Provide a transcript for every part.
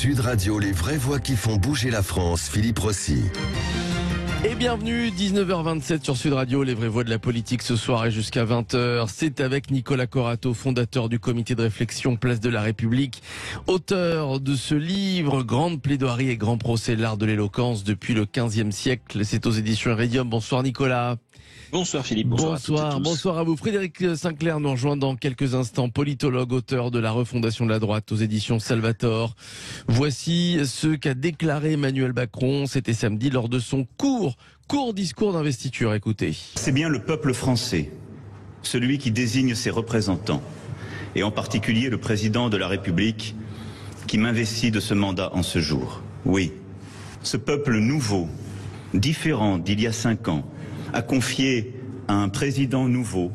Sud Radio, les vraies voix qui font bouger la France, Philippe Rossi. Et bienvenue, 19h27 sur Sud Radio, les vraies voix de la politique ce soir et jusqu'à 20h. C'est avec Nicolas Corato, fondateur du comité de réflexion Place de la République, auteur de ce livre, Grande plaidoirie et grand procès, l'art de l'éloquence depuis le 15e siècle. C'est aux éditions Iridium. Bonsoir Nicolas. Bonsoir Philippe, bonsoir à toutes et tous. Bonsoir à vous. Frédéric Sinclair nous rejoint dans quelques instants, politologue, auteur de La refondation de la droite aux éditions Salvator. Voici ce qu'a déclaré Emmanuel Macron, c'était samedi, lors de son court discours d'investiture. Écoutez. C'est bien le peuple français, celui qui désigne ses représentants, et en particulier le président de la République, qui m'investit de ce mandat en ce jour. Oui, ce peuple nouveau, différent d'il y a 5 ans, a confié à un président nouveau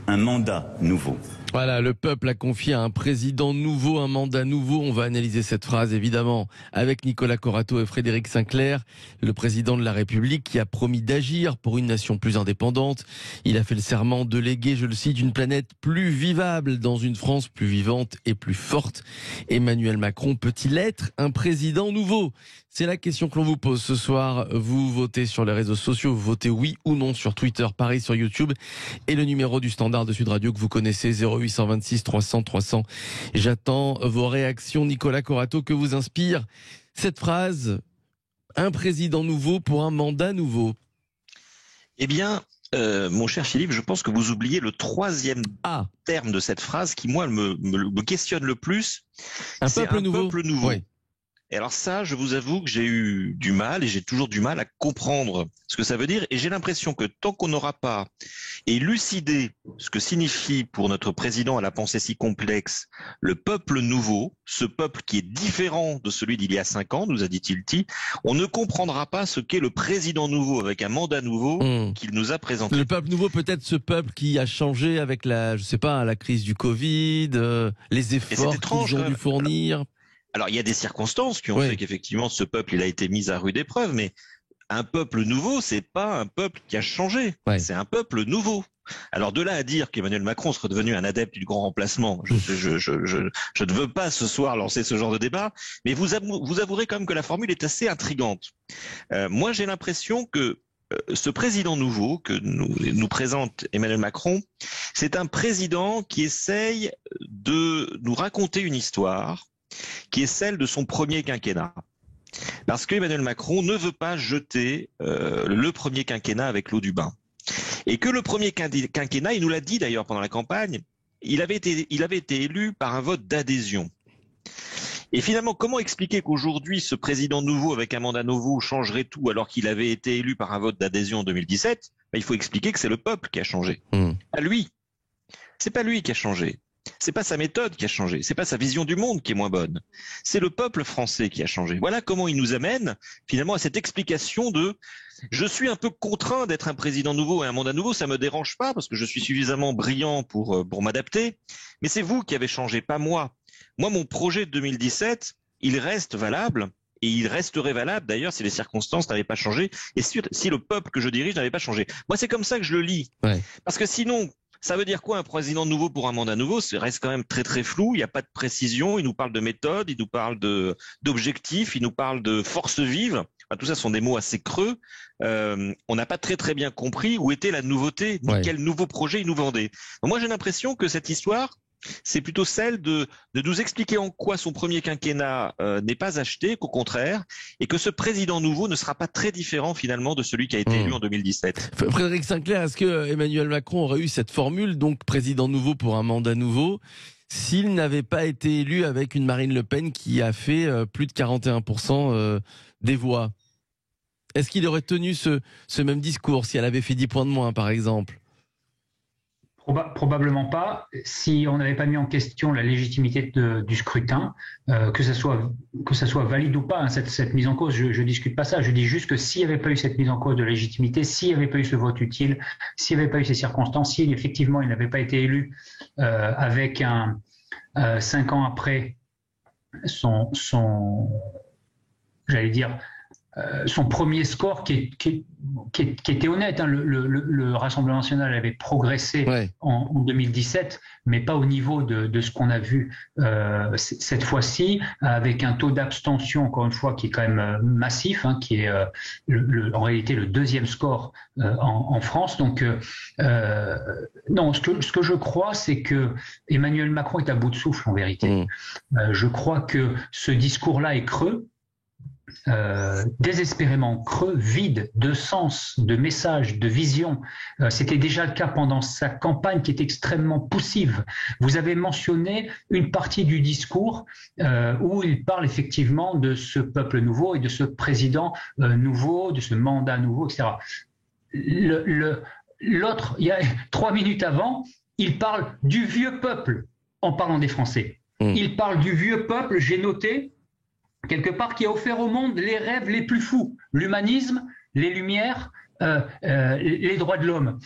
un mandat nouveau. Voilà, le peuple a confié à un président nouveau un mandat nouveau. On va analyser cette phrase évidemment avec Nicolas Corato et Frédéric Sinclair, le président de la République qui a promis d'agir pour une nation plus indépendante. Il a fait le serment de léguer, je le cite, une planète plus vivable dans une France plus vivante et plus forte. Emmanuel Macron peut-il être un président nouveau ? C'est la question que l'on vous pose ce soir. Vous votez sur les réseaux sociaux, vous votez oui ou non sur Twitter, pareil sur YouTube. Et le numéro du standard de Sud Radio que vous connaissez, 0826 300 300. J'attends vos réactions. Nicolas Corato, que vous inspire cette phrase ? Un président nouveau pour un mandat nouveau. Eh bien, mon cher Philippe, je pense que vous oubliez le 3e terme de cette phrase qui, moi, me questionne le plus. Un peuple nouveau. Oui. Et alors ça, je vous avoue que j'ai eu du mal et j'ai toujours du mal à comprendre ce que ça veut dire. Et j'ai l'impression que tant qu'on n'aura pas élucidé ce que signifie pour notre président à la pensée si complexe le peuple nouveau, ce peuple qui est différent de celui d'il y a 5 ans, nous a dit-il, on ne comprendra pas ce qu'est le président nouveau avec un mandat nouveau qu'il nous a présenté. Le peuple nouveau, peut-être ce peuple qui a changé avec la crise du Covid, les efforts qu'ils ont dû fournir. Alors, il y a des circonstances qui ont fait qu'effectivement, ce peuple, il a été mis à rude épreuve, mais un peuple nouveau, c'est pas un peuple qui a changé. C'est un peuple nouveau. Alors, de là à dire qu'Emmanuel Macron serait devenu un adepte du grand remplacement, je ne veux pas ce soir lancer ce genre de débat, mais vous avouerez quand même que la formule est assez intrigante. Moi, j'ai l'impression que ce président nouveau que nous présente Emmanuel Macron, c'est un président qui essaye de nous raconter une histoire qui est celle de son premier quinquennat. Parce qu'Emmanuel Macron ne veut pas jeter le premier quinquennat avec l'eau du bain. Et que le premier quinquennat, il nous l'a dit d'ailleurs pendant la campagne, il avait été élu par un vote d'adhésion. Et finalement, comment expliquer qu'aujourd'hui, ce président nouveau avec un mandat nouveau changerait tout alors qu'il avait été élu par un vote d'adhésion en 2017 ? Il faut expliquer que c'est le peuple qui a changé. Pas lui. C'est pas lui qui a changé. C'est pas sa méthode qui a changé, c'est pas sa vision du monde qui est moins bonne. C'est le peuple français qui a changé. Voilà comment il nous amène finalement à cette explication de « je suis un peu contraint d'être un président nouveau et un mandat nouveau, ça me dérange pas parce que je suis suffisamment brillant pour m'adapter, mais c'est vous qui avez changé, pas moi. Moi, mon projet de 2017, il reste valable. Et il resterait valable d'ailleurs si les circonstances n'avaient pas changé et si le peuple que je dirige n'avait pas changé. Moi, c'est comme ça que je le lis. Parce que sinon, ça veut dire quoi un président nouveau pour un mandat nouveau ? Ça reste quand même très très flou, il n'y a pas de précision, il nous parle de méthode, il nous parle d'objectifs, il nous parle de force vive. Enfin, tout ça sont des mots assez creux. On n'a pas très bien compris où était la nouveauté, ni quel nouveau projet il nous vendait. Donc moi j'ai l'impression que cette histoire, c'est plutôt celle de nous expliquer en quoi son premier quinquennat n'est pas acheté, qu'au contraire, et que ce président nouveau ne sera pas très différent finalement de celui qui a été élu en 2017. Frédéric Sinclair, est-ce que Emmanuel Macron aurait eu cette formule, donc président nouveau pour un mandat nouveau, s'il n'avait pas été élu avec une Marine Le Pen qui a fait plus de 41% des voix ? Est-ce qu'il aurait tenu ce même discours si elle avait fait 10 points de moins, par exemple ? Probablement pas. Si on n'avait pas mis en question la légitimité du scrutin, que ça soit valide ou pas, hein, cette mise en cause, je discute pas ça. Je dis juste que s'il n'y avait pas eu cette mise en cause de légitimité, s'il n'y avait pas eu ce vote utile, s'il n'y avait pas eu ces circonstances, si effectivement il n'avait pas été élu avec 5 ans après j'allais dire, son premier score qui était honnête. Hein. Le Rassemblement national avait progressé en 2017, mais pas au niveau de ce qu'on a vu cette fois-ci, avec un taux d'abstention, encore une fois, qui est quand même massif, hein, qui est en réalité le deuxième score en France. Donc, non, ce que je crois, c'est que Emmanuel Macron est à bout de souffle, en vérité. Je crois que ce discours-là est creux. Désespérément creux, vide de sens, de message, de vision. C'était déjà le cas pendant sa campagne qui est extrêmement poussive. Vous avez mentionné une partie du discours où il parle effectivement de ce peuple nouveau et de ce président nouveau, de ce mandat nouveau, etc. L'autre, il y a 3 minutes avant, il parle du vieux peuple en parlant des Français. Il parle du vieux peuple, j'ai noté, quelque part, qui a offert au monde les rêves les plus fous, l'humanisme, les Lumières, les droits de l'homme.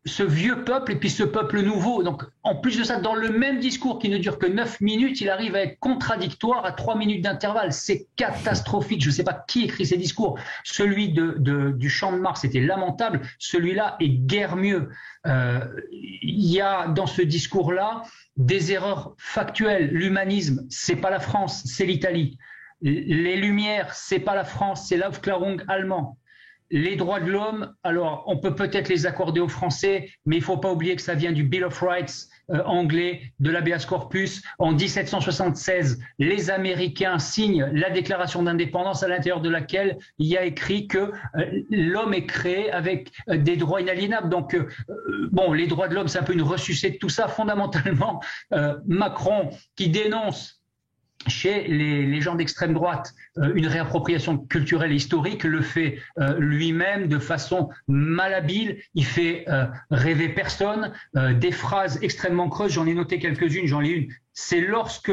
Ce vieux peuple et puis ce peuple nouveau. Donc, en plus de ça, dans le même discours qui ne dure que 9 minutes, il arrive à être contradictoire à 3 minutes d'intervalle. C'est catastrophique. Je ne sais pas qui écrit ces discours. Celui du Champ de Mars était lamentable. Celui-là est guère mieux. Il y a dans ce discours-là des erreurs factuelles. L'humanisme, c'est pas la France, c'est l'Italie. Les Lumières, c'est pas la France, c'est l'Aufklärung allemand. Les droits de l'homme, alors on peut peut-être les accorder aux Français, mais il ne faut pas oublier que ça vient du Bill of Rights anglais, de l'habeas corpus. En 1776, les Américains signent la déclaration d'indépendance à l'intérieur de laquelle il y a écrit que l'homme est créé avec des droits inaliénables. Donc, bon, les droits de l'homme, c'est un peu une ressucée de tout ça. Fondamentalement, Macron qui dénonce chez les gens d'extrême droite une réappropriation culturelle et historique le fait lui-même de façon malhabile. Il fait rêver personne, des phrases extrêmement creuses, j'en ai noté quelques-unes, j'en lis une. C'est lorsque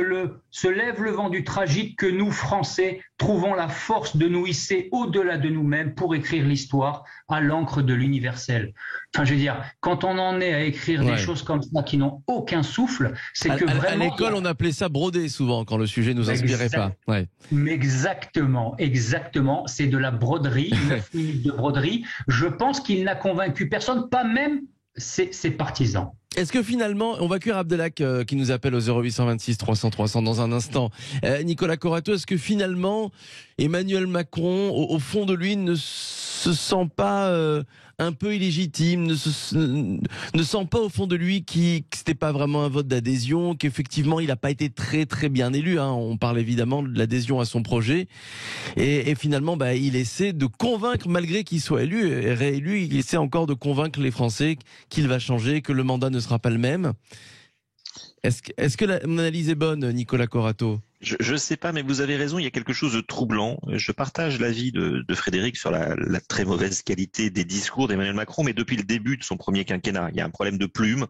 se lève le vent du tragique que nous, Français, trouvons la force de nous hisser au-delà de nous-mêmes pour écrire l'histoire à l'encre de l'universel. Enfin, je veux dire, quand on en est à écrire des choses comme ça qui n'ont aucun souffle, c'est que vraiment... À l'école, on appelait ça broder souvent, quand le sujet nous inspirait pas. Ouais. Exactement. C'est de la broderie, 9 minutes de broderie. Je pense qu'il n'a convaincu personne, pas même ses partisans. Est-ce que finalement, on va accueillir Abdelak qui nous appelle au 0826 300 300 dans un instant. Nicolas Corato, est-ce que finalement Emmanuel Macron, au fond de lui, ne se sent pas un peu illégitime, ne sent pas au fond de lui que c'était pas vraiment un vote d'adhésion, qu'effectivement il n'a pas été très très bien élu, hein. On parle évidemment de l'adhésion à son projet et finalement il essaie de convaincre, malgré qu'il soit élu et réélu, il essaie encore de convaincre les Français qu'il va changer, que le mandat ne sera pas le même. Est-ce que mon analyse est bonne, Nicolas Corato ? Je ne sais pas, mais vous avez raison, il y a quelque chose de troublant. Je partage l'avis de Frédéric sur la très mauvaise qualité des discours d'Emmanuel Macron, mais depuis le début de son premier quinquennat, il y a un problème de plume,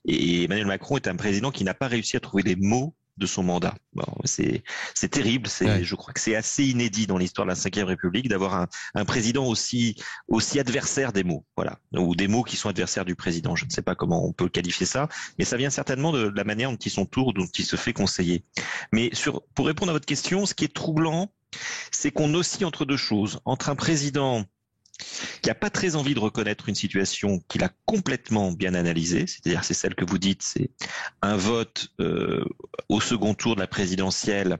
et Emmanuel Macron est un président qui n'a pas réussi à trouver les mots de son mandat. Bon, c'est terrible, je crois que c'est assez inédit dans l'histoire de la Ve République d'avoir un président aussi adversaire des mots, voilà, ou des mots qui sont adversaires du président. Je ne sais pas comment on peut qualifier ça, mais ça vient certainement de la manière dont il s'entoure, dont il se fait conseiller. Mais pour répondre à votre question, ce qui est troublant, c'est qu'on oscille entre deux choses, entre un président qui n'a pas très envie de reconnaître une situation qu'il a complètement bien analysée, c'est-à-dire c'est celle que vous dites, c'est un vote au second tour de la présidentielle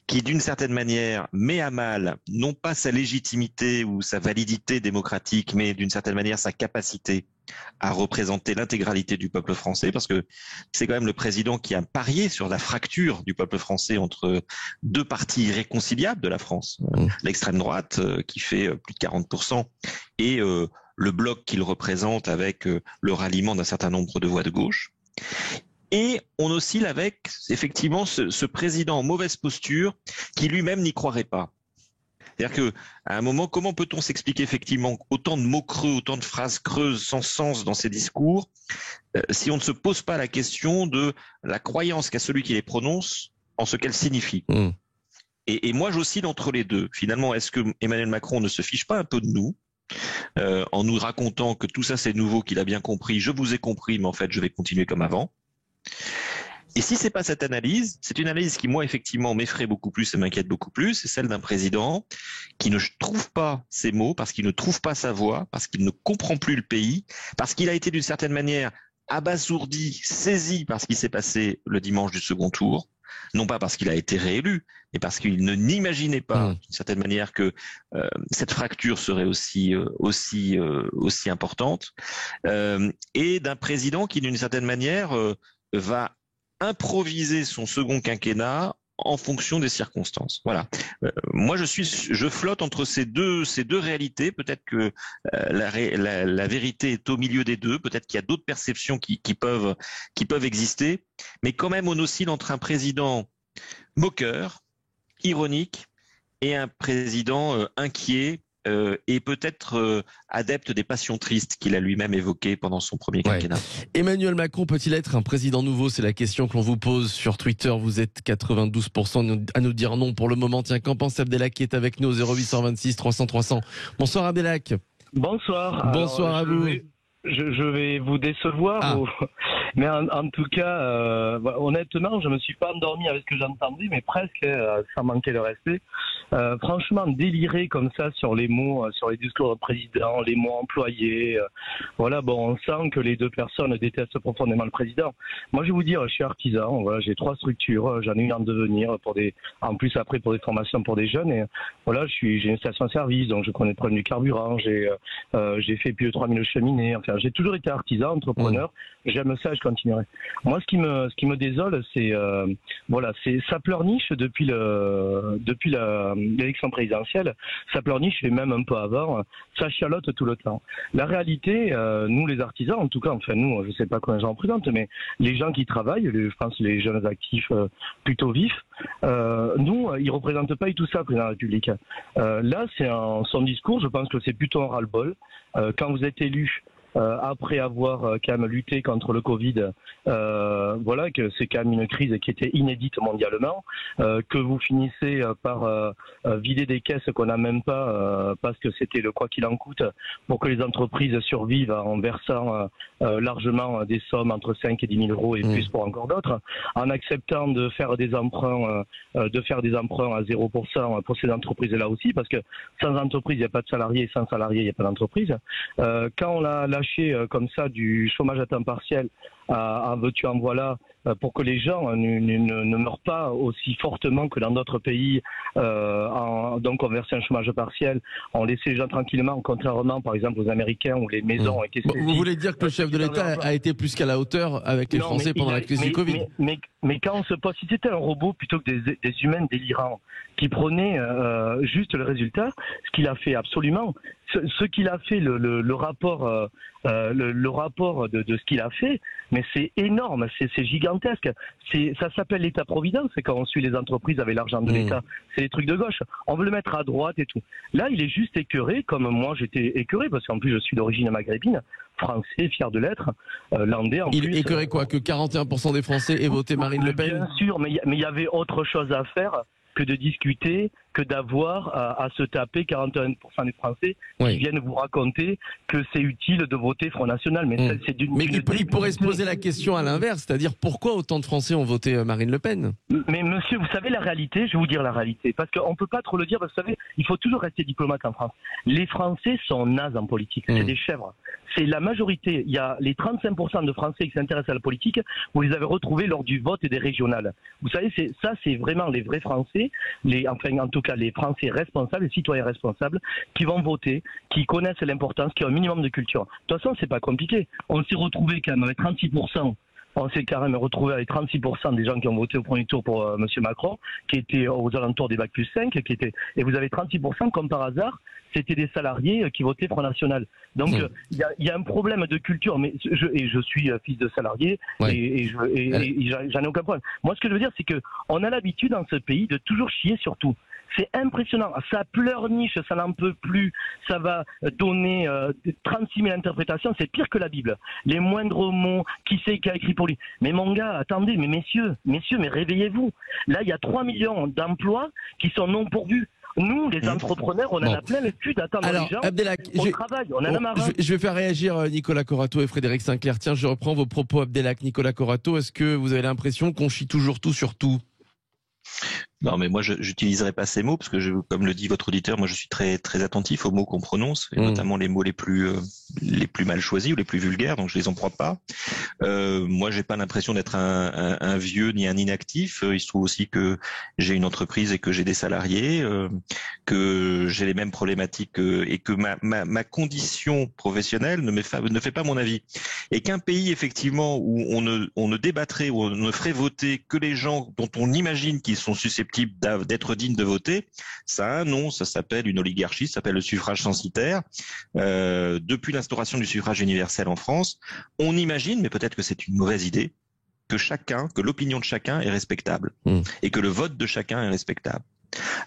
qui d'une certaine manière met à mal non pas sa légitimité ou sa validité démocratique, mais d'une certaine manière sa capacité à représenter l'intégralité du peuple français, parce que c'est quand même le président qui a parié sur la fracture du peuple français entre deux partis irréconciliables de la France, l'extrême droite qui fait plus de 40% et le bloc qu'il représente avec le ralliement d'un certain nombre de voix de gauche. Et on oscille avec effectivement ce président en mauvaise posture qui lui-même n'y croirait pas. C'est-à-dire que, à un moment, comment peut-on s'expliquer effectivement autant de mots creux, autant de phrases creuses sans sens dans ces discours, si on ne se pose pas la question de la croyance qu'a celui qui les prononce en ce qu'elles signifient. Et moi, j'oscille entre les deux. Finalement, est-ce que Emmanuel Macron ne se fiche pas un peu de nous, en nous racontant que tout ça c'est nouveau, qu'il a bien compris, je vous ai compris, mais en fait je vais continuer comme avant? Et si c'est pas cette analyse, c'est une analyse qui, moi, effectivement, m'effraie beaucoup plus et m'inquiète beaucoup plus, c'est celle d'un président qui ne trouve pas ses mots, parce qu'il ne trouve pas sa voix, parce qu'il ne comprend plus le pays, parce qu'il a été d'une certaine manière abasourdi, saisi par ce qui s'est passé le dimanche du second tour, non pas parce qu'il a été réélu, mais parce qu'il ne n'imaginait pas, d'une certaine manière, que cette fracture serait aussi importante, et d'un président qui, d'une certaine manière, va improviser son second quinquennat en fonction des circonstances. Voilà. Moi, je flotte entre ces deux réalités. Peut-être que la vérité est au milieu des deux. Peut-être qu'il y a d'autres perceptions qui peuvent exister. Mais quand même, on oscille entre un président moqueur, ironique, et un président inquiet, et peut-être adepte des passions tristes qu'il a lui-même évoquées pendant son premier quinquennat. Emmanuel Macron peut-il être un président nouveau? C'est la question que l'on vous pose sur Twitter. Vous êtes 92% à nous dire non pour le moment. Tiens, qu'en pense Abdelak qui est avec nous au 0826 300 300. Bonsoir Abdelak. Bonsoir. Bonsoir à vous. Je vais vous décevoir, mais en tout cas, honnêtement, je me suis pas endormi avec ce que j'entendais, mais presque, sans manquer de respect. Franchement, délirer comme ça sur les mots, sur les discours du président, les mots employés, voilà, bon, on sent que les deux personnes détestent profondément le président. Moi, je vais vous dire, je suis artisan, voilà, j'ai 3 structures, j'en ai une en devenir en plus après pour des formations pour des jeunes, et voilà, j'ai une station-service, donc je connais le problème du carburant, j'ai fait plus de 3000 cheminées, enfin, j'ai toujours été artisan, entrepreneur. J'aime ça et je continuerai. Moi, ce qui me désole, c'est ça pleurniche depuis l'élection présidentielle. Ça pleurniche et même un peu avant. Ça chialote tout le temps. La réalité, nous les artisans, en tout cas, enfin nous, je sais pas combien j'en représente, mais les gens qui travaillent, je pense les jeunes actifs plutôt vifs, nous, ils représentent pas du tout ça, le président de la République. Là, son discours, je pense que c'est plutôt un ras-le-bol. Quand vous êtes élu, après avoir quand même lutté contre le Covid, voilà, que c'est quand même une crise qui était inédite mondialement, que vous finissez par vider des caisses qu'on n'a même pas, parce que c'était le quoi qu'il en coûte, pour que les entreprises survivent en versant largement des sommes entre 5 et 10 000 euros et plus pour encore d'autres, en acceptant de faire des emprunts à 0% pour ces entreprises-là aussi, parce que sans entreprise, il n'y a pas de salariés, et sans salariés, il n'y a pas d'entreprise. Quand on l'a lâché comme ça du chômage à temps partiel en veux-tu en voilà, pour que les gens ne meurent pas aussi fortement que dans d'autres pays, donc on versait un chômage partiel, on laissait les gens tranquillement, contrairement par exemple aux Américains où les maisons ont été saisies. Vous voulez dire que le chef de l'État a été plus qu'à la hauteur avec les Français pendant la crise du Covid? Mais quand on se pose, si c'était un robot plutôt que des humains délirants qui prenaient juste le résultat, ce qu'il a fait absolument, ce qu'il a fait, le rapport de ce qu'il a fait, mais c'est énorme, c'est gigantesque. Ça s'appelle l'État-providence, c'est quand on suit les entreprises avec l'argent de l'État. C'est des trucs de gauche. On veut le mettre à droite et tout. Là, il est juste écœuré, comme moi j'étais écœuré, parce qu'en plus je suis d'origine maghrébine, français, fier de l'être, landais en plus. Il est écœuré quoi, que 41% des Français aient voté Marine Le Pen? Bien sûr, mais il y avait autre chose à faire que de discuter, que d'avoir à se taper 41% des Français qui viennent vous raconter que c'est utile de voter Front National. Mais il pourrait se poser la question à l'inverse, c'est-à-dire pourquoi autant de Français ont voté Marine Le Pen? Mais monsieur, vous savez la réalité, je vais vous dire la réalité, parce qu'on ne peut pas trop le dire, parce que vous savez, il faut toujours rester diplomate en France. Les Français sont nazes en politique, c'est des chèvres. C'est la majorité, il y a les 35% de Français qui s'intéressent à la politique, vous les avez retrouvés lors du vote des régionales. Vous savez, c'est vraiment les vrais Français, en tout cas les Français responsables, les citoyens responsables, qui vont voter, qui connaissent l'importance, qui ont un minimum de culture. De toute façon, c'est pas compliqué. On s'est retrouvé quand même avec 36%. On s'est quand même retrouvé avec 36% des gens qui ont voté au premier tour pour M. Macron, qui étaient aux alentours des Bac plus 5, et vous avez 36%, comme par hasard, c'était des salariés qui votaient Front National. Donc il y a un problème de culture, mais je suis fils de salarié, et j'en ai aucun problème. Moi, ce que je veux dire, c'est qu'on a l'habitude dans ce pays de toujours chier sur tout. C'est impressionnant, ça pleurniche, ça n'en peut plus, ça va donner 36 000 interprétations, c'est pire que la Bible. Les moindres mots, qui c'est qui a écrit pour lui? Mais mon gars, attendez, mais messieurs, mais réveillez-vous. Là, il y a 3 millions d'emplois qui sont non pourvus. Nous, les entrepreneurs, on en a plein le cul d'attendre les gens. Abdelhak, on travaille, on en a marre. Je vais faire réagir Nicolas Corato et Frédéric Sinclair. Tiens, je reprends vos propos, Abdelhak. Nicolas Corato, est-ce que vous avez l'impression qu'on chie toujours tout sur tout ? Non, mais moi, je n'utiliserai pas ces mots parce que, comme le dit votre auditeur, moi, je suis très très attentif aux mots qu'on prononce, et notamment les mots les plus mal choisis ou les plus vulgaires. Donc, je les emploie pas. Moi, j'ai pas l'impression d'être un vieux ni un inactif. Il se trouve aussi que j'ai une entreprise et que j'ai des salariés, que j'ai les mêmes problématiques et que ma condition professionnelle ne fait pas mon avis. Et qu'un pays, effectivement, où on ne débattrait, où on ne ferait voter que les gens dont on imagine qu'ils sont susceptibles d'être dignes de voter, ça a un nom, ça s'appelle une oligarchie, ça s'appelle le suffrage censitaire. Depuis l'instauration du suffrage universel en France, on imagine, mais peut-être que c'est une mauvaise idée, que l'opinion de chacun est respectable et que le vote de chacun est respectable.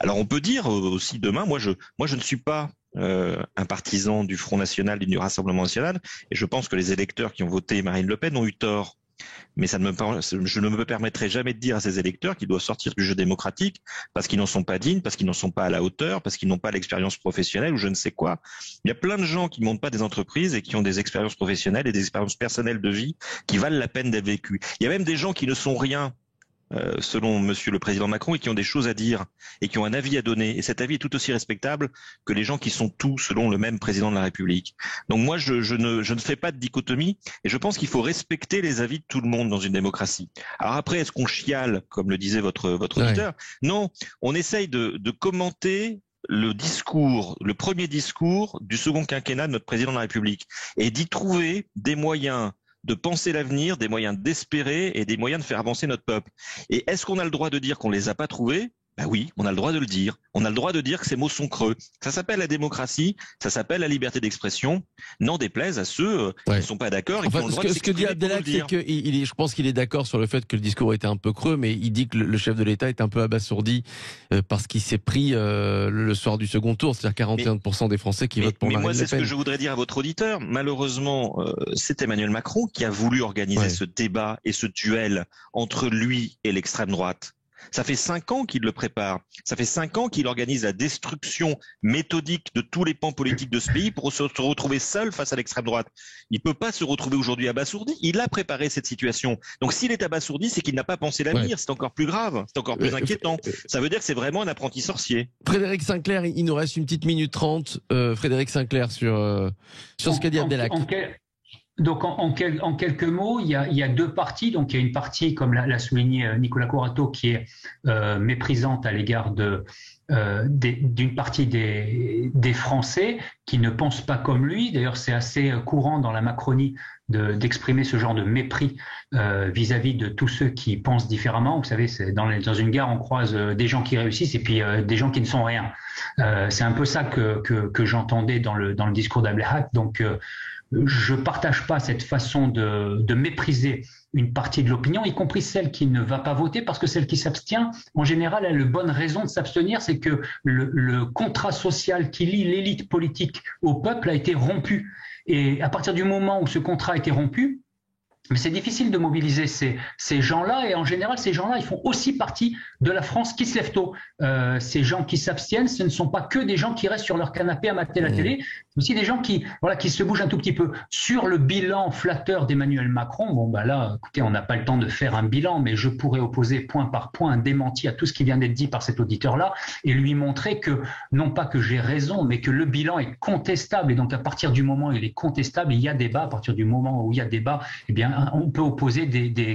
Alors on peut dire aussi demain, moi je ne suis pas un partisan du Front National et du Rassemblement National, et je pense que les électeurs qui ont voté Marine Le Pen ont eu tort. Mais je ne me permettrai jamais de dire à ces électeurs qu'ils doivent sortir du jeu démocratique parce qu'ils n'en sont pas dignes, parce qu'ils n'en sont pas à la hauteur, parce qu'ils n'ont pas l'expérience professionnelle ou je ne sais quoi. Il y a plein de gens qui montent pas des entreprises et qui ont des expériences professionnelles et des expériences personnelles de vie qui valent la peine d'être vécues. Il y a même des gens qui ne sont rien, selon Monsieur le Président Macron, et qui ont des choses à dire et qui ont un avis à donner. Et cet avis est tout aussi respectable que les gens qui sont tout selon le même Président de la République. Donc moi, je ne fais pas de dichotomie, et je pense qu'il faut respecter les avis de tout le monde dans une démocratie. Alors après, est-ce qu'on chiale, comme le disait votre auditeur ? Non, on essaye de commenter le premier discours du second quinquennat de notre Président de la République, et d'y trouver des moyens de penser l'avenir, des moyens d'espérer et des moyens de faire avancer notre peuple. Et est-ce qu'on a le droit de dire qu'on les a pas trouvés ? Ben oui, on a le droit de le dire. On a le droit de dire que ces mots sont creux. Ça s'appelle la démocratie, ça s'appelle la liberté d'expression. N'en déplaise à ceux qui ne sont pas d'accord et qui ont le droit de s'exprimer. Ce que dit Abdelhak, c'est que je pense qu'il est d'accord sur le fait que le discours était un peu creux, mais il dit que le chef de l'État est un peu abasourdi parce qu'il s'est pris le soir du second tour, c'est-à-dire 41% des Français qui votent pour Marine Le Pen. Mais moi, c'est ce que je voudrais dire à votre auditeur. Malheureusement, c'est Emmanuel Macron qui a voulu organiser ce débat et ce duel entre lui et l'extrême droite. Ça fait 5 ans qu'il le prépare. Ça fait 5 ans qu'il organise la destruction méthodique de tous les pans politiques de ce pays pour se retrouver seul face à l'extrême droite. Il ne peut pas se retrouver aujourd'hui abasourdi. Il a préparé cette situation. Donc s'il est abasourdi, c'est qu'il n'a pas pensé l'avenir. C'est encore plus grave. C'est encore plus inquiétant. Ça veut dire que c'est vraiment un apprenti sorcier. Frédéric Sinclair, il nous reste une petite minute 30. Frédéric Sinclair sur ce qu'a dit Abdelhak. Donc en quelques mots, il y a deux parties. Donc il y a une partie, comme l'a souligné Nicolas Corato, qui est méprisante à l'égard d'une partie des Français qui ne pensent pas comme lui. D'ailleurs, c'est assez courant dans la Macronie d'exprimer ce genre de mépris vis-à-vis de tous ceux qui pensent différemment. Vous savez, dans une gare, on croise des gens qui réussissent et puis des gens qui ne sont rien. C'est un peu ça que j'entendais dans le discours d'Abdelhak. Donc je partage pas cette façon de mépriser une partie de l'opinion, y compris celle qui ne va pas voter, parce que celle qui s'abstient, en général, a la bonne raison de s'abstenir, c'est que le contrat social qui lie l'élite politique au peuple a été rompu. Et à partir du moment où ce contrat a été rompu, mais c'est difficile de mobiliser ces gens-là, et en général, ces gens-là, ils font aussi partie de la France qui se lève tôt. Ces gens qui s'abstiennent, ce ne sont pas que des gens qui restent sur leur canapé à mater la télé, c'est aussi des gens qui se bougent un tout petit peu. Sur le bilan flatteur d'Emmanuel Macron, bon bah là, écoutez, on n'a pas le temps de faire un bilan, mais je pourrais opposer point par point un démenti à tout ce qui vient d'être dit par cet auditeur-là, et lui montrer que, non pas que j'ai raison, mais que le bilan est contestable, et donc à partir du moment où il est contestable, il y a débat. À partir du moment où il y a débat, eh bien, on peut opposer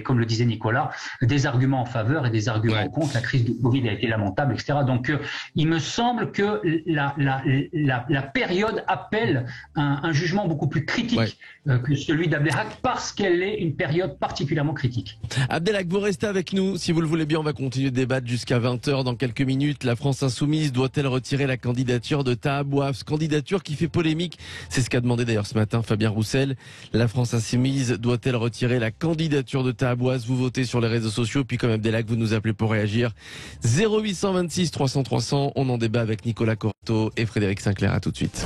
comme le disait Nicolas, des arguments en faveur et des arguments contre. La crise du Covid a été lamentable, etc. Donc, il me semble que la période appelle un jugement beaucoup plus critique que celui d'Abdelhak, parce qu'elle est une période particulièrement critique. Abdelhak, vous restez avec nous. Si vous le voulez bien, on va continuer de débattre jusqu'à 20h dans quelques minutes. La France insoumise doit-elle retirer la candidature de Taha Bouafs? Candidature qui fait polémique. C'est ce qu'a demandé d'ailleurs ce matin Fabien Roussel. La France insoumise doit-elle retirer la candidature de Taha Bouafs? Vous votez sur les réseaux sociaux, puis comme Abdelhak, vous nous appelez pour réagir. 0826 300 300. On en débat avec Nicolas Corato et Frédéric Sinclair. À tout de suite.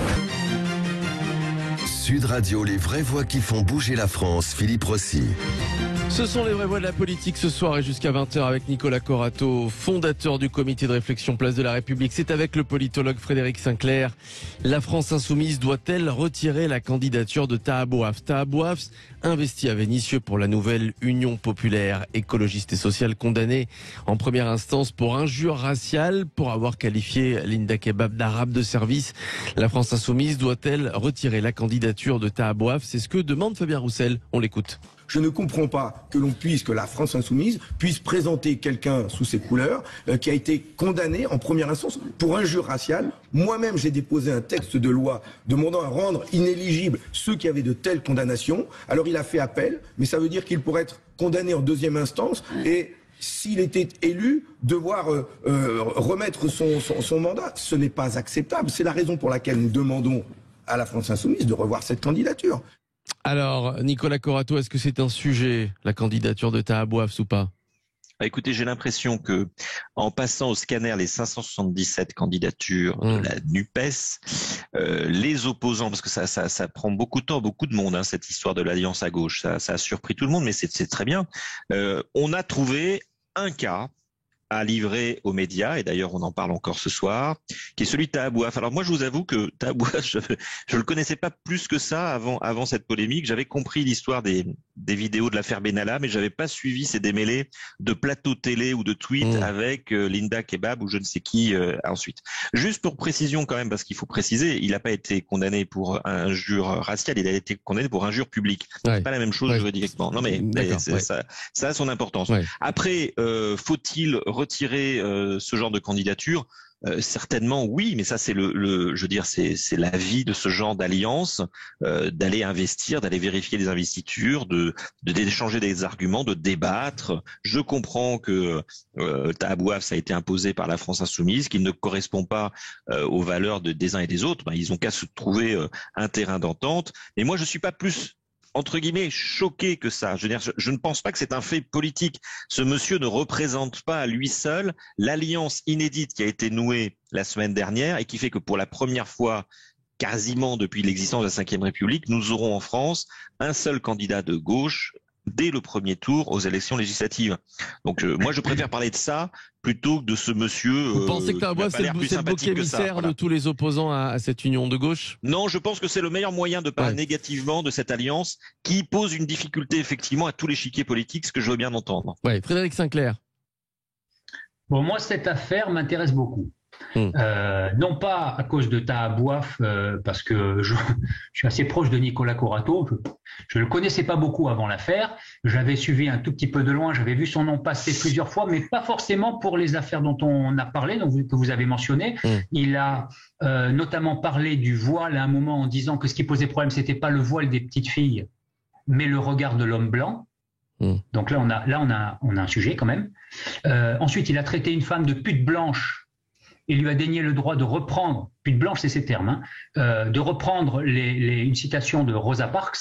Sud Radio, les vraies voix qui font bouger la France, Philippe Rossi. Ce sont les vraies voix de la politique ce soir et jusqu'à 20h avec Nicolas Corato, fondateur du comité de réflexion Place de la République. C'est avec le politologue Frédéric Sinclair. La France insoumise doit-elle retirer la candidature de Taha Bouafs? Taha Bouafs, investi à Vénissieux pour la nouvelle Union populaire écologiste et sociale, condamné en première instance pour injure raciale, pour avoir qualifié Linda Kebab d'arabe de service. La France insoumise doit-elle retirer la candidature de Taha Bouafs? C'est ce que demande Fabien Roussel. On l'écoute. Je ne comprends pas que la France insoumise puisse présenter quelqu'un sous ses couleurs qui a été condamné en première instance pour injure raciale. Moi-même, j'ai déposé un texte de loi demandant à rendre inéligibles ceux qui avaient de telles condamnations. Alors il a fait appel, mais ça veut dire qu'il pourrait être condamné en deuxième instance et s'il était élu, devoir remettre son mandat. Ce n'est pas acceptable. C'est la raison pour laquelle nous demandons à la France insoumise de revoir cette candidature. Alors, Nicolas Corato, est-ce que c'est un sujet, la candidature de Taha Bouafs ou pas? Écoutez, j'ai l'impression que en passant au scanner les 577 candidatures de la NUPES, les opposants, parce que ça prend beaucoup de temps, beaucoup de monde, cette histoire de l'alliance à gauche, ça a surpris tout le monde, mais c'est très bien. On a trouvé un cas à livrer aux médias, et d'ailleurs on en parle encore ce soir, qui est celui de Taha Bouafs. Alors moi je vous avoue que Taha Bouafs, je le connaissais pas plus que ça avant cette polémique. J'avais compris l'histoire des vidéos de l'affaire Benalla, mais j'avais pas suivi ces démêlés de plateaux télé ou de tweets avec Linda Kebab ou je ne sais qui ensuite. Juste pour précision quand même, parce qu'il faut préciser, il n'a pas été condamné pour injure raciale, il a été condamné pour injure publique. Ouais. C'est pas la même chose juridiquement. Non mais ça a son importance. Ouais. Après, faut-il retirer ce genre de candidature? Certainement oui, mais ça c'est c'est la vie de ce genre d'alliance, d'aller investir, d'aller vérifier les investitures, d'échanger des arguments, de débattre. Je comprends que Taha Bouafs a été imposé par la France insoumise, qu'il ne correspond pas aux valeurs des uns et des autres. Ils ont qu'à se trouver un terrain d'entente. Mais moi je suis pas plus entre guillemets choqué que ça. Je veux dire, je ne pense pas que c'est un fait politique. Ce monsieur ne représente pas à lui seul l'alliance inédite qui a été nouée la semaine dernière et qui fait que pour la première fois quasiment depuis l'existence de la Ve République, nous aurons en France un seul candidat de gauche dès le premier tour aux élections législatives. Donc moi je préfère parler de ça plutôt que de ce monsieur. Vous pensez que Taha Bouafs c'est le bouc émissaire de tous les opposants à cette union de gauche? Non, je pense que c'est le meilleur moyen de parler négativement de cette alliance qui pose une difficulté effectivement à tout l'échiquier politique, ce que je veux bien entendre. Ouais, Frédéric Sinclair. Bon, moi cette affaire m'intéresse beaucoup. Non pas à cause de Taha Bouafs, parce que je suis assez proche de Nicolas Corato. Je ne le connaissais pas beaucoup avant l'affaire. J'avais suivi un tout petit peu de loin. J'avais vu son nom passer plusieurs fois, mais pas forcément pour les affaires dont on a parlé, que vous avez mentionné. Il a notamment parlé du voile à un moment en disant que ce qui posait problème, c'était pas le voile des petites filles, mais le regard de l'homme blanc. Donc là, on a un sujet quand même. Ensuite, il a traité une femme de pute blanche. Il lui a dénié le droit de reprendre, pute blanche c'est ses termes, de reprendre une citation de Rosa Parks.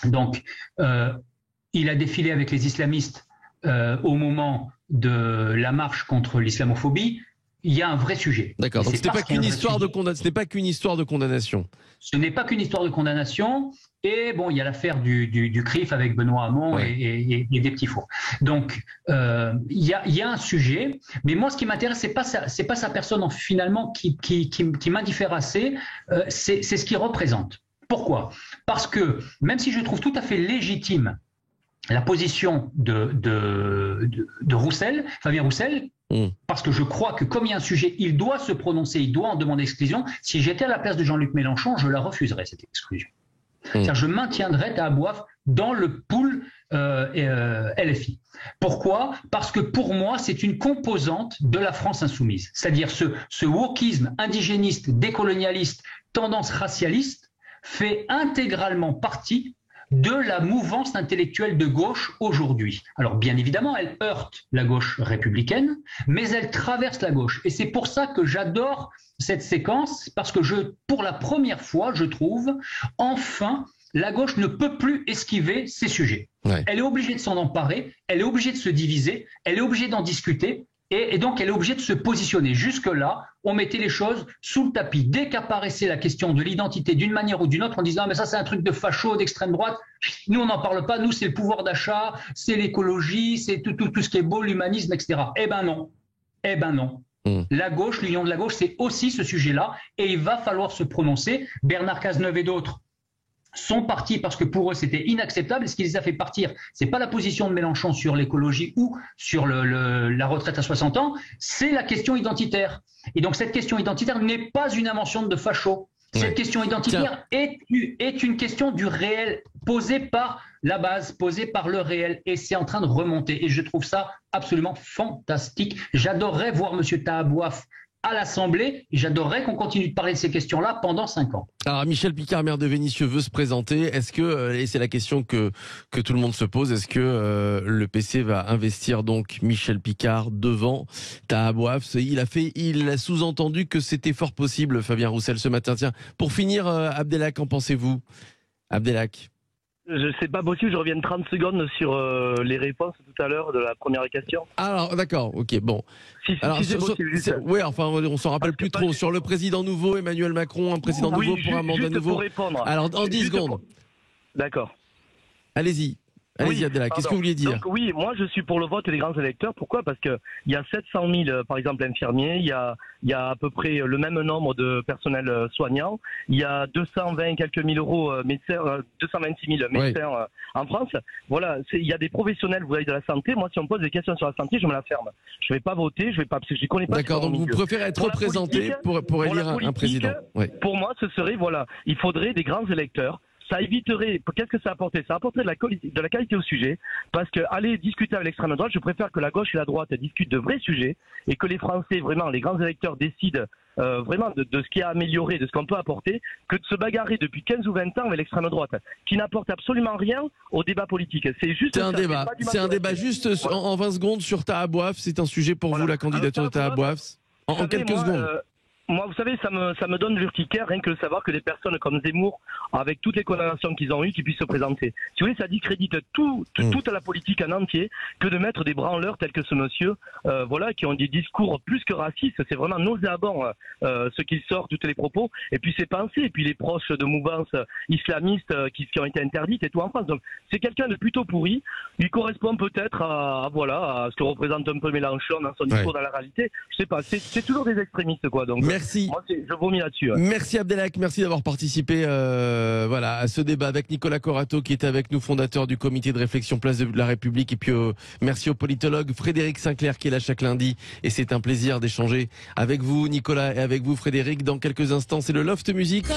Donc, il a défilé avec les islamistes au moment de la marche contre l'islamophobie. Il y a un vrai sujet. D'accord, donc ce n'est pas qu'une histoire de condamnation. Ce n'est pas qu'une histoire de condamnation. Et bon, il y a l'affaire du CRIF avec Benoît Hamon et des petits fours. Donc, il y a un sujet, mais moi, ce qui m'intéresse, c'est pas sa personne finalement qui m'indiffère assez, c'est ce qu'il représente. Pourquoi? Parce que même si je trouve tout à fait légitime la position de Roussel, Fabien Roussel, parce que je crois que comme il y a un sujet, il doit se prononcer, il doit en demander exclusion. Si j'étais à la place de Jean-Luc Mélenchon, je la refuserais, cette exclusion. C'est-à-dire, je maintiendrai Taha Bouafs dans le pool LFI. Pourquoi? Parce que pour moi, c'est une composante de la France insoumise. C'est-à-dire ce wokisme indigéniste, décolonialiste, tendance racialiste fait intégralement partie de la mouvance intellectuelle de gauche aujourd'hui. Alors bien évidemment, elle heurte la gauche républicaine, mais elle traverse la gauche. Et c'est pour ça que j'adore cette séquence, parce que pour la première fois, je trouve, enfin, la gauche ne peut plus esquiver ces sujets. Elle est obligée de s'en emparer, elle est obligée de se diviser, elle est obligée d'en discuter, Et donc, elle est obligée de se positionner. Jusque-là, on mettait les choses sous le tapis. Dès qu'apparaissait la question de l'identité d'une manière ou d'une autre, on disait ah, mais ça, c'est un truc de facho, d'extrême droite. Nous, on n'en parle pas. Nous, c'est le pouvoir d'achat, c'est l'écologie, c'est tout ce qui est beau, l'humanisme, etc. Eh ben non. Eh ben non. La gauche, l'union de la gauche, c'est aussi ce sujet-là. Et il va falloir se prononcer. Bernard Cazeneuve et d'autres sont partis parce que pour eux c'était inacceptable. Et ce qui les a fait partir, c'est pas la position de Mélenchon sur l'écologie ou sur la retraite à 60 ans, c'est la question identitaire. Et donc cette question identitaire n'est pas une invention de facho. Cette question identitaire est une question du réel, posée par la base, posée par le réel, et c'est en train de remonter. Et je trouve ça absolument fantastique. J'adorerais voir M. Tahabouaf à l'Assemblée, et j'adorerais qu'on continue de parler de ces questions-là pendant 5 ans. Alors Michel Picard, maire de Vénissieux, veut se présenter. Est-ce que, et c'est la question que tout le monde se pose, est-ce que le PC va investir donc Michel Picard devant Tahabouaf? Il a sous-entendu que c'était fort possible, Fabien Roussel, ce matin. Tiens, pour finir, Abdelhak, qu'en pensez-vous? Abdelhak. C'est pas possible, je reviens 30 secondes sur les réponses tout à l'heure de la première question. Alors, d'accord, ok, bon. Si c'est possible. Oui, enfin, on s'en rappelle plus trop. Sur le président nouveau, Emmanuel Macron, un président nouveau pour un mandat nouveau. Pour répondre. Alors, en 10 secondes. D'accord. Allez-y. Allez-y, Abdelhak, qu'est-ce que vous vouliez dire? Donc, oui, moi je suis pour le vote des grands électeurs. Pourquoi? Parce qu'il y a 700 000, par exemple, infirmiers, il y a à peu près le même nombre de personnels soignants, il y a 220 et quelques mille euros médecins, 226 000 médecins en France. Voilà, il y a des professionnels, vous voyez, de la santé. Moi, si on me pose des questions sur la santé, je me la ferme. Je ne vais pas voter, parce que je ne connais pas. D'accord, donc vous préférez être représenté pour élire un président. Pour moi, ce serait, il faudrait des grands électeurs. Ça éviterait, qu'est-ce que ça apporterait? Ça apporterait de la qualité au sujet, parce que aller discuter avec l'extrême droite, je préfère que la gauche et la droite discutent de vrais sujets, et que les Français, vraiment, les grands électeurs décident vraiment de ce qui a amélioré, de ce qu'on peut apporter, que de se bagarrer depuis 15 ou 20 ans avec l'extrême droite, qui n'apporte absolument rien au débat politique. C'est juste un débat. C'est un débat juste en 20 secondes sur Tahabouaf. C'est un sujet pour vous, la candidature de Tahabouaf? En quelques secondes. Moi, vous savez, ça me donne l'urticaire, rien que de savoir que des personnes comme Zemmour, avec toutes les condamnations qu'ils ont eues, qui puissent se présenter. Si vous voulez, ça discrédite toute la politique en entier que de mettre des branleurs tels que ce monsieur, qui ont des discours plus que racistes. C'est vraiment nauséabond ce qu'il sort, tous les propos. Et puis ses pensées, et puis les proches de mouvances islamistes qui ont été interdites et tout en France. Donc, c'est quelqu'un de plutôt pourri. Il correspond peut-être à ce que représente un peu Mélenchon dans son discours dans la réalité. Je sais pas. C'est toujours des extrémistes, quoi. Donc, merci. Moi, je vomis là-dessus. Merci Abdelhak, merci d'avoir participé à ce débat avec Nicolas Corato qui est avec nous, fondateur du comité de réflexion Place de la République, et puis merci au politologue Frédéric Sinclair qui est là chaque lundi, et c'est un plaisir d'échanger avec vous Nicolas et avec vous Frédéric. Dans quelques instants, c'est le Loft Musique.